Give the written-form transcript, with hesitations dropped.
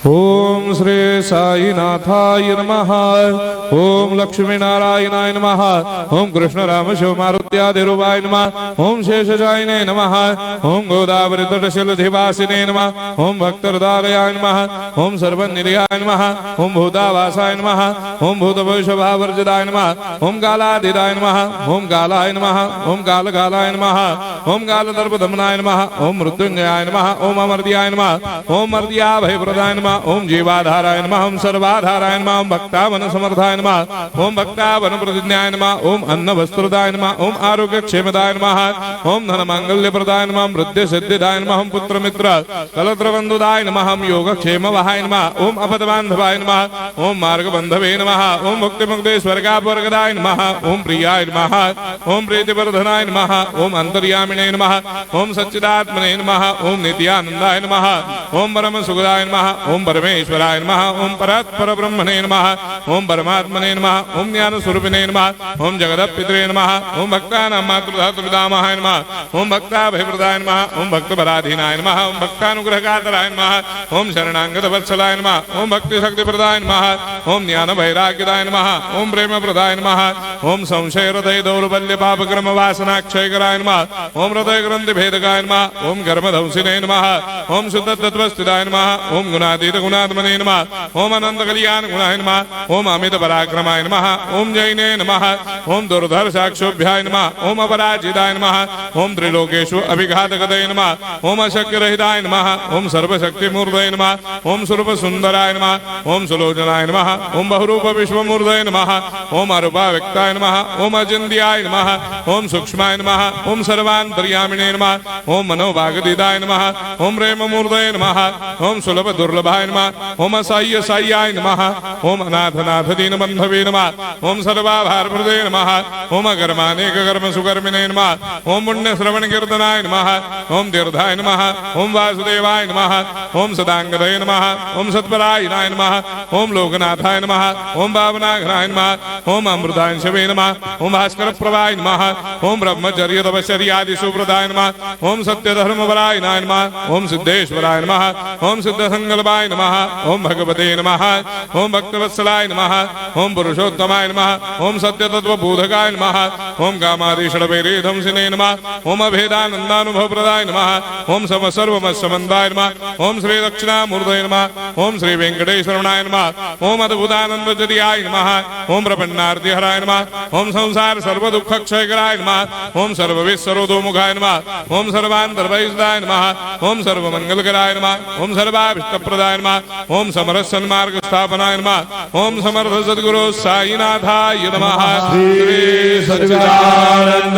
ओम श्री साईनाथाय नमः। ओम लक्ष्मी नारायणाय नमः। ओम कृष्ण राम शिव मारुत्यादिरूपाय नमः। ओम शेषशायिने नमः। ओम गोदावरी तटशिलधिवासिने नमः। ओम भक्तहृदयाय नमः। ओम सर्वनिलयाय नमः। ओम भूतावासाय नमः। ओम भूतभविष्यभावर्जिताय नमः। ओम कालातीताय नमः। ओम कालाय नमः। ओम कालकालाय नमः। ओम कालदर्पदमनाय नमः। ओम मृत्युंजयाय नमः। ओम अमर्त्याय नमः। ओम मर्त्याभयप्रदाय नमः। ओम जीवाधाराय नमः। ओम सर्वाधाराय नमः। ओम भक्तावन समर्थाय नमः। ओम भक्तावन प्रतिज्ञाय नमः। ओम अन्न वस्त्रदाय नमः। ओम आरोग्य क्षेमदाय नमः। ओम धन मांगल्य प्रदाय नमः। ओम वृद्धि सिद्धिदाय नमः। ओम पुत्र मित्र कलत्र बंधुदाय नमः। ओम योग क्षेम वहाय नमः। ओम अपदबांधवाय नमः। ओम मार्ग बंधवे नमः। ओम मुक्ति मुक्ति स्वर्गापवर्गदाय नमः। ओम प्रियाय नमः। ओम प्रीतिवर्धनाय नमः। ओम अंतर्यामिने नमः। ओम सच्चिदात्मने नमः। ओम नित्यानंदाय नमः। ओम परम सुखदाय नमः। ओम परमेश्वराय नमः। ओम परात्पर ब्रह्मणे नमः। ओम परमात्मने नमः। ओम ज्ञान स्वरूपिणे नमः। ओम जगदपितरे नमः। ओम भक्तानां मातृधातुर्पितामहाय नमः। ओम भक्ताभयप्रदाय नमः। ओम भक्तपराधीनाय नमः। ओम भक्तानुग्रहकातराय नमः। ओम शरणागत वत्सलाय नमः। ओम भक्ति शक्ति प्रदाय नमः। ओम ज्ञान वैराग्यदाय नमः। ओम प्रेम प्रदाय नमः। ओम संशय हृदय दौर्बल्य पापक्रम वासना क्षयकराय नमः। ओम हृदय ग्रंथि भेदकाय नमः। ओम कर्मधंसिने नमः। ओम शुद्ध तत्वस्थिताय नमः। ओम गुणातीत गुणात्मने नमः। ओम अनंत कल्याण गुणाय नमः। ओम अमित पराक्रमाय नमः। ओम जैने नमः। ओम दुर्धर्षाक्षोभ्याय नमः। ओम अपराजिताय नमः। ओम त्रिलोकेषु अभिघातगतये नमः। ओम अशक्यरहिताय नमः। ओम सर्वशक्तिमूर्तये नमः। ओम स्वरूप सुंदराय नमः। ओम सुलोचनाय नमः। ओम बहुरूप विश्वमूर्तये नमः। ओम अरूपाव्यक्ताय नमः। ओम अचिन्त्याय नमः। ओम सूक्ष्माय नमः। ओम सर्वान्तर्यामिने नमः। ओम मनोभागदिताय नमः। ओम प्रेममूर्तये नमः। ओम सुलभ दुर्लभाय नमः। ओम असाह्य साह्याय नमः। ओम अनाथनाथ दीनबन्धवे नमः। ओम सर्वाभारप्रदे नमः। ओम अकर्मानेक कर्म सुकर्मिणे नमः। ओम पुण्य श्रवण कीर्तनाय नमः। ओम तीर्थाय नमः। ओम वासुदेवाय नमः। ओम सदांगदये नमः। ओम सत्परायणाय नमः। ओम लोकनाथाय नमः। ओम भावनाघनाय नमः। ओम अमृतांशवे नमः। ओम भास्कर प्रभाय नमः। ओम ब्रह्मचर्य तपश्चर्यादि सुप्रदाय नमः। ओम सत्यधर्मपरायणाय नमः। ओम सिद्धेश्वराय नमः। ओम सिद्ध संकल्पाय नमः। ओम भगवते नमः। ओम भक्तवत्सलाय नमः। ओम पुरुषोत्तमाय नमः। ओम सत्यतत्त्वबोधकाय नमः। ओम कामादिषडभैरेधंसिने नमः। ओम अभेदानन्दानुभवप्रदाय नमः। ओम सर्वमस्समन्दाय नमः। ओम श्री दक्षिणामूर्तये नमः। ओम श्री वेंकटेश्वरनाय नमः। ओम अद्भुतानन्दजर्याय नमः। ओम प्रपन्नार्तिहराय नमः। ओम संसार सर्वदुःखक्षयकराय नमः। ओम सर्वविश्वरोधोमुखाय नमः। ओम सर्वान्तर्वैसदाय नमः। ओम सर्वमङ्गलकराय नमः। ओम सर्वाभीष्टप्रदाय नमः। ओम समरस सन्मार्ग स्थापनाय नमः। ओम समर्थ सद्गुरु साईनाथाय नमः। श्री सच्चिदानंद